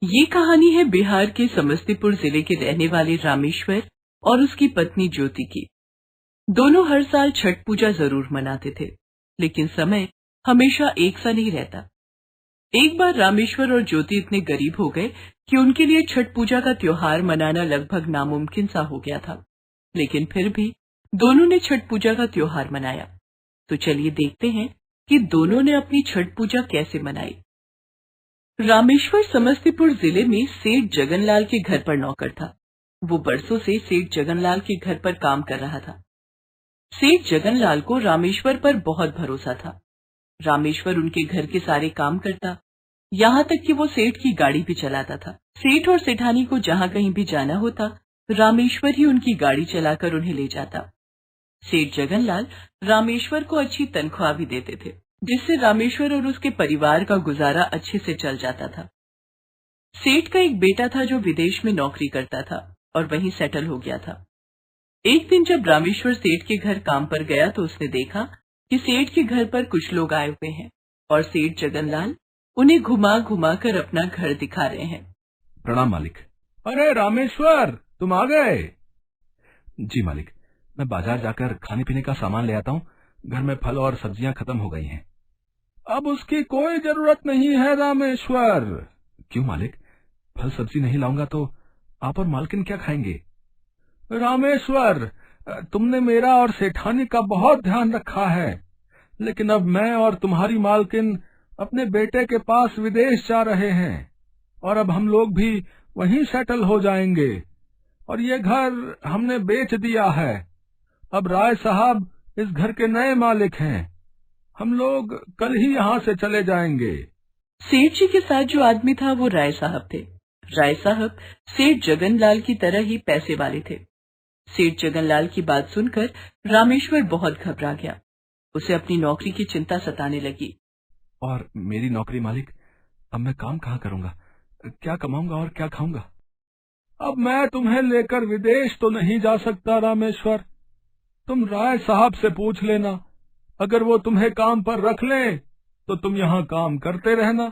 ये कहानी है बिहार के समस्तीपुर जिले के रहने वाले रामेश्वर और उसकी पत्नी ज्योति की। दोनों हर साल छठ पूजा जरूर मनाते थे, लेकिन समय हमेशा एक सा नहीं रहता। एक बार रामेश्वर और ज्योति इतने गरीब हो गए कि उनके लिए छठ पूजा का त्योहार मनाना लगभग नामुमकिन सा हो गया था। लेकिन फिर भी दोनों ने छठ पूजा का त्योहार मनाया। तो चलिए देखते हैं कि दोनों ने अपनी छठ पूजा कैसे मनाई। रामेश्वर समस्तीपुर जिले में सेठ जगनलाल के घर पर नौकर था। वो बरसों से सेठ जगनलाल के घर पर काम कर रहा था। सेठ जगनलाल को रामेश्वर पर बहुत भरोसा था। रामेश्वर उनके घर के सारे काम करता, यहाँ तक कि वो सेठ की गाड़ी भी चलाता था। सेठ और सेठानी को जहाँ कहीं भी जाना होता, रामेश्वर ही उनकी गाड़ी चलाकर उन्हें ले जाता। सेठ जगनलाल रामेश्वर को अच्छी तनख्वाह भी देते थे, जिससे रामेश्वर और उसके परिवार का गुजारा अच्छे से चल जाता था। सेठ का एक बेटा था जो विदेश में नौकरी करता था और वहीं सेटल हो गया था। एक दिन जब रामेश्वर सेठ के घर काम पर गया तो उसने देखा कि सेठ के घर पर कुछ लोग आए हुए हैं और सेठ जगनलाल उन्हें घुमा घुमा कर अपना घर दिखा रहे हैं। प्रणाम मालिक। अरे रामेश्वर, तुम आ गए? जी मालिक, मैं बाजार जाकर खाने पीने का सामान ले आता हूँ। घर में फल और सब्जियां खत्म हो गई हैं। अब उसकी कोई जरूरत नहीं है रामेश्वर। क्यों मालिक? फल सब्जी नहीं लाऊंगा तो आप और मालकिन क्या खाएंगे? रामेश्वर, तुमने मेरा और सेठानी का बहुत ध्यान रखा है, लेकिन अब मैं और तुम्हारी मालकिन अपने बेटे के पास विदेश जा रहे हैं और अब हम लोग भी वहीं सेटल हो जाएंगे। और ये घर हमने बेच दिया है। अब राय साहब इस घर के नए मालिक हैं। हम लोग कल ही यहाँ से चले जाएंगे। सेठ जी के साथ जो आदमी था वो राय साहब थे। राय साहब सेठ जगनलाल की तरह ही पैसे वाले थे। सेठ जगनलाल की बात सुनकर रामेश्वर बहुत घबरा गया। उसे अपनी नौकरी की चिंता सताने लगी। और मेरी नौकरी मालिक, अब मैं काम कहाँ करूँगा? क्या कमाऊंगा और क्या खाऊंगा? अब मैं तुम्हें लेकर विदेश तो नहीं जा सकता रामेश्वर। तुम राय साहब से पूछ लेना। अगर वो तुम्हें काम पर रख लें तो तुम यहाँ काम करते रहना।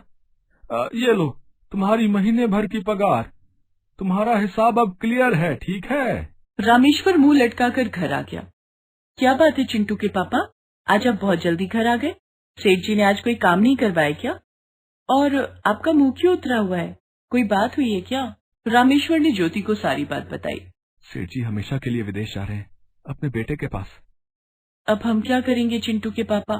ये लो तुम्हारी महीने भर की पगार। तुम्हारा हिसाब अब क्लियर है, ठीक है? रामेश्वर मुंह लटकाकर घर आ गया। क्या बात है चिंटू के पापा, आज आप बहुत जल्दी घर आ गए। सेठ जी ने आज कोई काम नहीं करवाया क्या? और आपका मुंह क्यों उतरा हुआ है? कोई बात हुई है क्या? रामेश्वर ने ज्योति को सारी बात बताई। सेठ जी हमेशा के लिए विदेश जा रहे हैं, अपने बेटे के पास। अब हम क्या करेंगे चिंटू के पापा?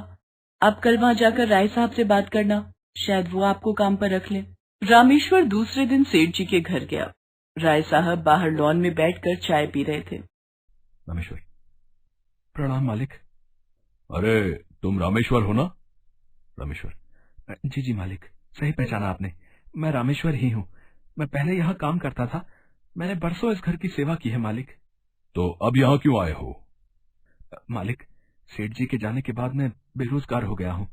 आप कल वहाँ जाकर राय साहब से बात करना, शायद वो आपको काम पर रख ले। रामेश्वर दूसरे दिन सेठ जी के घर गया। राय साहब बाहर लॉन में बैठकर चाय पी रहे थे। रामेश्वर, प्रणाम मालिक। अरे तुम रामेश्वर हो ना? रामेश्वर, जी जी मालिक, सही पहचाना आपने। मैं रामेश्वर ही हूँ। मैं पहले यहाँ काम करता था। मैंने बरसों इस घर की सेवा की है मालिक। तो अब यहाँ क्यों आए हो? मालिक, सेठ जी के जाने के बाद मैं बेरोजगार हो गया हूँ।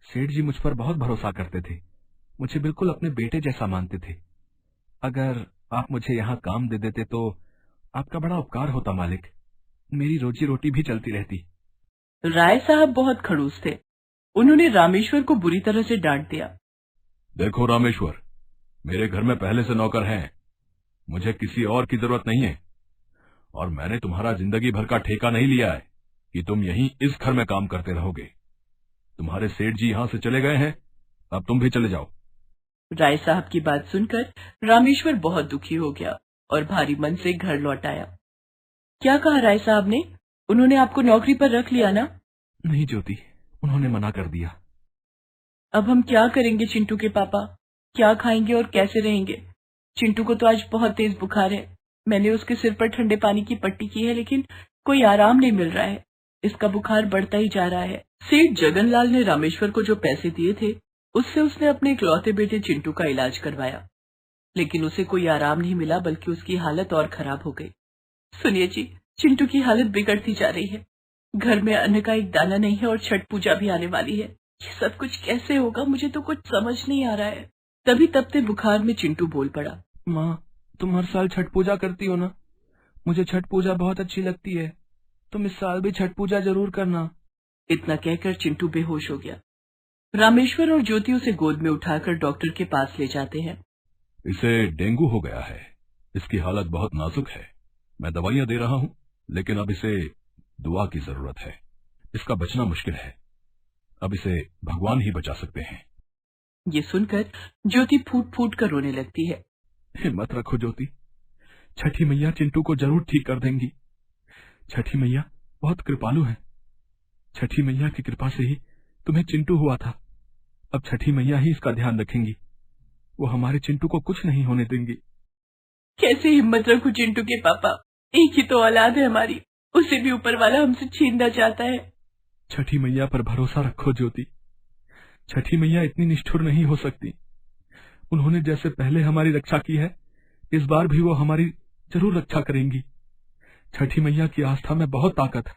सेठ जी मुझ पर बहुत भरोसा करते थे, मुझे बिल्कुल अपने बेटे जैसा मानते थे। अगर आप मुझे यहाँ काम दे देते तो आपका बड़ा उपकार होता मालिक। मेरी रोजी रोटी भी चलती रहती। राय साहब बहुत खड़ूस थे। उन्होंने रामेश्वर को बुरी तरह से डांट दिया। देखो रामेश्वर, मेरे घर में पहले से नौकर हैं, मुझे किसी और की जरूरत नहीं है। और मैंने तुम्हारा जिंदगी भर का ठेका नहीं लिया है कि तुम यहीं इस घर में काम करते रहोगे। तुम्हारे सेठ जी यहाँ से चले गए हैं, अब तुम भी चले जाओ। राय साहब की बात सुनकर रामेश्वर बहुत दुखी हो गया और भारी मन से घर लौट आया। क्या कहा राय साहब ने? उन्होंने आपको नौकरी पर रख लिया ना? नहीं ज्योति, उन्होंने मना कर दिया। अब हम क्या करेंगे चिंटू के पापा? क्या खाएंगे और कैसे रहेंगे? चिंटू को तो आज बहुत तेज बुखार है। मैंने उसके सिर पर ठंडे पानी की पट्टी की है, लेकिन कोई आराम नहीं मिल रहा है। इसका बुखार बढ़ता ही जा रहा है। सेठ जगनलाल ने रामेश्वर को जो पैसे दिए थे उससे उसने अपने इकलौते बेटे चिंटू का इलाज करवाया, लेकिन उसे कोई आराम नहीं मिला, बल्कि उसकी हालत और खराब हो गई। सुनिए जी, चिंटू की हालत बिगड़ती जा रही है। घर में अन्न का एक दाना नहीं है और छठ पूजा भी आने वाली है। ये सब कुछ कैसे होगा? मुझे तो कुछ समझ नहीं आ रहा है। तभी तपते बुखार में चिंटू बोल पड़ा। माँ, तुम हर साल छठ पूजा करती हो ना? मुझे छठ पूजा बहुत अच्छी लगती है। तुम इस साल भी छठ पूजा जरूर करना। इतना कहकर चिंटू बेहोश हो गया। रामेश्वर और ज्योति उसे गोद में उठाकर डॉक्टर के पास ले जाते हैं। इसे डेंगू हो गया है। इसकी हालत बहुत नाजुक है। मैं दवाइयां दे रहा हूं, लेकिन अब इसे दुआ की जरूरत है। इसका बचना मुश्किल है। अब इसे भगवान ही बचा सकते हैं। ये सुनकर ज्योति फूट फूट कर रोने लगती है। हिम्मत रखो ज्योति, छठी मैया चिंटू को जरूर ठीक कर देंगी। छठी मैया बहुत कृपालु है। छठी मैया की कृपा से ही तुम्हें चिंटू हुआ था। अब छठी मैया ही इसका ध्यान रखेंगी। वो हमारे चिंटू को कुछ नहीं होने देंगी। कैसे हिम्मत रखूं चिंटू के पापा, एक ही तो औलाद है हमारी, उसे भी ऊपर वाला हमसे छीनना चाहता है। छठी मैया पर भरोसा रखो ज्योति। छठी मैया इतनी निष्ठुर नहीं हो सकती। उन्होंने जैसे पहले हमारी रक्षा की है, इस बार भी वो हमारी जरूर रक्षा करेंगी। छठी मैया की आस्था में बहुत ताकत है।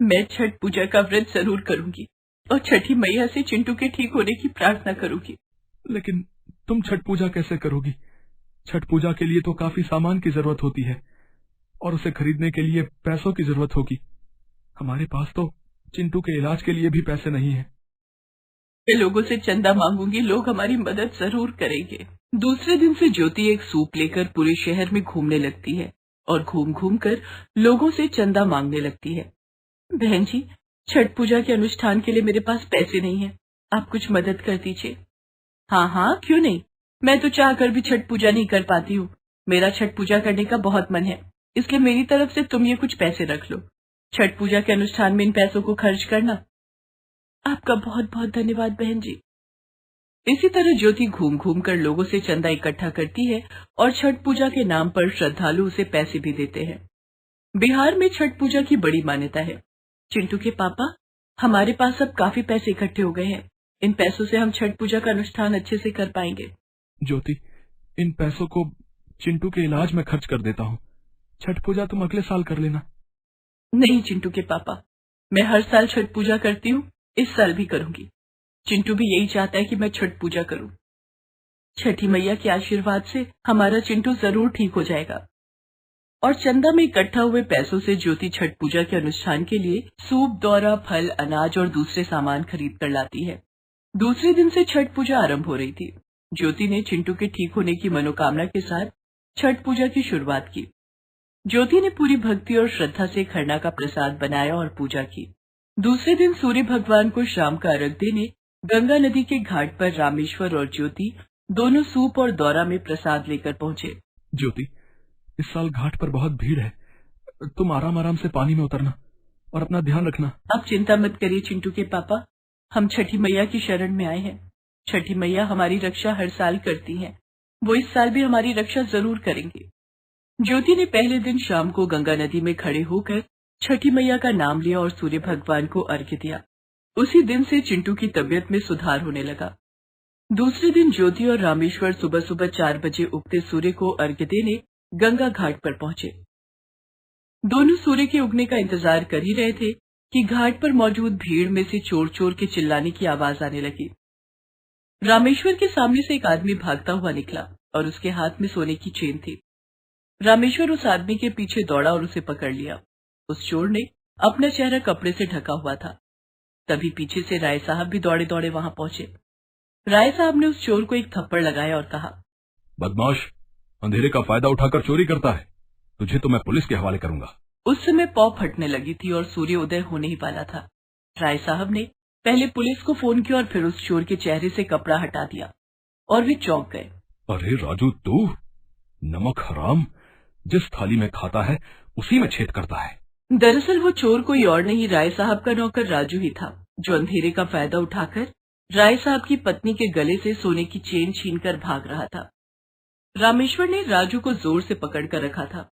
मैं छठ पूजा का व्रत जरूर करूंगी और छठी मैया से चिंटू के ठीक होने की प्रार्थना करूंगी। लेकिन तुम छठ पूजा कैसे करोगी? छठ पूजा के लिए तो काफी सामान की जरूरत होती है और उसे खरीदने के लिए पैसों की जरूरत होगी। हमारे पास तो चिंटू के इलाज के लिए भी पैसे नहीं है। मैं लोगों से चंदा मांगूंगी, लोग हमारी मदद जरूर करेंगे। दूसरे दिन से ज्योति एक सूप लेकर पूरे शहर में घूमने लगती है और घूम घूम कर लोगों से चंदा मांगने लगती है। बहन जी, छठ पूजा के अनुष्ठान के लिए मेरे पास पैसे नहीं है, आप कुछ मदद कर दीजिए। हाँ हाँ, क्यों नहीं, मैं तो चाहकर भी छठ पूजा नहीं कर पाती हूँ। मेरा छठ पूजा करने का बहुत मन है, इसलिए मेरी तरफ से तुम ये कुछ पैसे रख लो। छठ पूजा के अनुष्ठान में इन पैसों को खर्च करना। आपका बहुत बहुत धन्यवाद बहन जी। इसी तरह ज्योति घूम घूम कर लोगों से चंदा इकट्ठा करती है और छठ पूजा के नाम पर श्रद्धालु उसे पैसे भी देते हैं। बिहार में छठ पूजा की बड़ी मान्यता है। चिंटू के पापा, हमारे पास अब काफी पैसे इकट्ठे हो गए हैं। इन पैसों से हम छठ पूजा का अनुष्ठान अच्छे से कर पाएंगे। ज्योति, इन पैसों को चिंटू के इलाज में खर्च कर देता हूँ। छठ पूजा तुम अगले साल कर लेना। नहीं चिंटू के पापा, मैं हर साल छठ पूजा करती हूँ, इस साल भी करूंगी। चिंटू भी यही चाहता है कि मैं छठ पूजा करूं। छठी मैया के आशीर्वाद से हमारा चिंटू जरूर ठीक हो जाएगा। और चंदा में इकट्ठा हुए पैसों से ज्योति छठ पूजा के अनुष्ठान के लिए सूप, दौरा, फल, अनाज और दूसरे सामान खरीद कर लाती है। दूसरे दिन से छठ पूजा आरंभ हो रही थी। ज्योति ने चिंटू के ठीक होने की मनोकामना के साथ छठ पूजा की शुरुआत की। ज्योति ने पूरी भक्ति और श्रद्धा से खरना का प्रसाद बनाया और पूजा की। दूसरे दिन सूर्य भगवान को शाम का अर्घ्य देने गंगा नदी के घाट पर रामेश्वर और ज्योति दोनों सूप और दौरा में प्रसाद लेकर पहुंचे। ज्योति, इस साल घाट पर बहुत भीड़ है, तुम आराम आराम से पानी में उतरना और अपना ध्यान रखना। आप चिंता मत करिए चिंटू के पापा, हम छठी मैया की शरण में आए हैं। छठी मैया हमारी रक्षा हर साल करती हैं, वो इस साल भी हमारी रक्षा जरूर करेंगे। ज्योति ने पहले दिन शाम को गंगा नदी में खड़े होकर छठी मैया का नाम लिया और सूर्य भगवान को अर्घ्य दिया। उसी दिन से चिंटू की तबीयत में सुधार होने लगा। दूसरे दिन ज्योति और रामेश्वर सुबह सुबह 4 बजे उगते सूर्य को अर्घ्य देने गंगा घाट पर पहुंचे। दोनों सूर्य के उगने का इंतजार कर ही रहे थे कि घाट पर मौजूद भीड़ में से चोर चोर के चिल्लाने की आवाज आने लगी। रामेश्वर के सामने से एक आदमी भागता हुआ निकला और उसके हाथ में सोने की चेन थी। रामेश्वर उस आदमी के पीछे दौड़ा और उसे पकड़ लिया। उस चोर ने अपना चेहरा कपड़े से ढका हुआ था। तभी पीछे से राय साहब भी दौड़े दौड़े वहां पहुंचे। राय साहब ने उस चोर को एक थप्पड़ लगाया और कहा, बदमाश, अंधेरे का फायदा उठाकर चोरी करता है, तुझे तो मैं पुलिस के हवाले करूंगा। उस समय पौ फटने लगी थी और सूर्य उदय होने ही वाला था। राय साहब ने पहले पुलिस को फोन किया और फिर उस चोर के चेहरे से कपड़ा हटा दिया और वे चौंक गए। अरे राजू, तू नमक हराम, जिस थाली में खाता है उसी में छेद करता है। दरअसल वो चोर कोई और नहीं, राय साहब का नौकर राजू ही था, जो अंधेरे का फायदा उठाकर राय साहब की पत्नी के गले से सोने की चेन छीनकर भाग रहा था। रामेश्वर ने राजू को जोर से पकड़कर रखा था।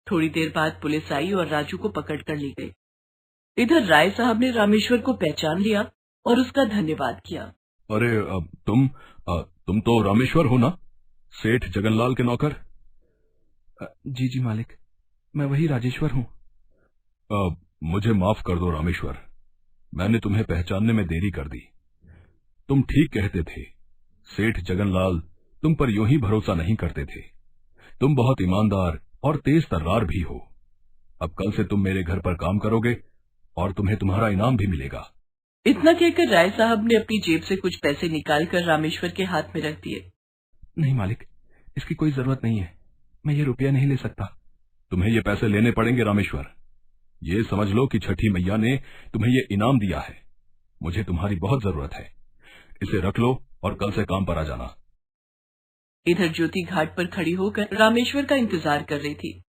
थोड़ी देर बाद पुलिस आई और राजू को पकड़कर ले गई। इधर राय साहब ने रामेश्वर को पहचान लिया और उसका धन्यवाद किया। अरे तुम तो रामेश्वर हो ना, सेठ जगनलाल के नौकर? जी जी मालिक, मैं वही राजेश्वर हूँ। मुझे माफ कर दो रामेश्वर, मैंने तुम्हें पहचानने में देरी कर दी। तुम ठीक कहते थे, सेठ जगनलाल तुम पर यूं ही भरोसा नहीं करते थे। तुम बहुत ईमानदार और तेज तर्रार भी हो। अब कल से तुम मेरे घर पर काम करोगे और तुम्हें तुम्हारा इनाम भी मिलेगा। इतना कहकर राय साहब ने अपनी जेब से कुछ पैसे निकालकर रामेश्वर के हाथ में रख दिए। नहीं मालिक, इसकी कोई जरूरत नहीं है, मैं ये रुपया नहीं ले सकता। तुम्हें ये पैसे लेने पड़ेंगे रामेश्वर। ये समझ लो कि छठी मैया ने तुम्हें ये इनाम दिया है। मुझे तुम्हारी बहुत जरूरत है, इसे रख लो और कल से काम पर आ जाना। इधर ज्योति घाट पर खड़ी होकर रामेश्वर का इंतजार कर रही थी।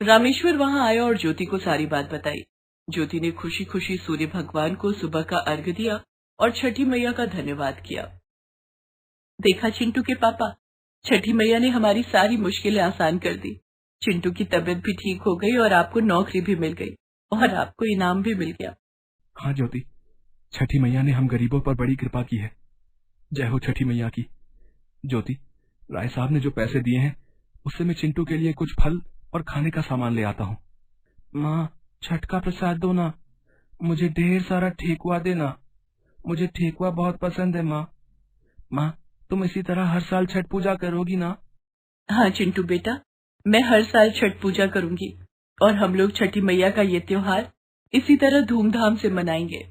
रामेश्वर वहां आया और ज्योति को सारी बात बताई। ज्योति ने खुशी खुशी सूर्य भगवान को सुबह का अर्घ्य दिया और छठी मैया का धन्यवाद किया। देखा चिंटू के पापा, छठी मैया ने हमारी सारी मुश्किलें आसान कर दी। चिंटू की तबीयत भी ठीक हो गई और आपको नौकरी भी मिल गई और आपको इनाम भी मिल गया। हाँ ज्योति, छठी मैया ने हम गरीबों पर बड़ी कृपा की है। जय हो छठी मैया की। ज्योति, राय साहब ने जो पैसे दिए हैं उससे मैं चिंटू के लिए कुछ फल और खाने का सामान ले आता हूँ। माँ, छठ का प्रसाद दो ना, मुझे ढेर सारा ठेकुआ देना, मुझे ठेकुआ बहुत पसंद है। माँ, तुम इसी तरह हर साल छठ पूजा करोगी ना? हाँ चिंटू बेटा, मैं हर साल छठ पूजा करूंगी और हम लोग छठी मैया का ये त्योहार इसी तरह धूमधाम से मनाएंगे।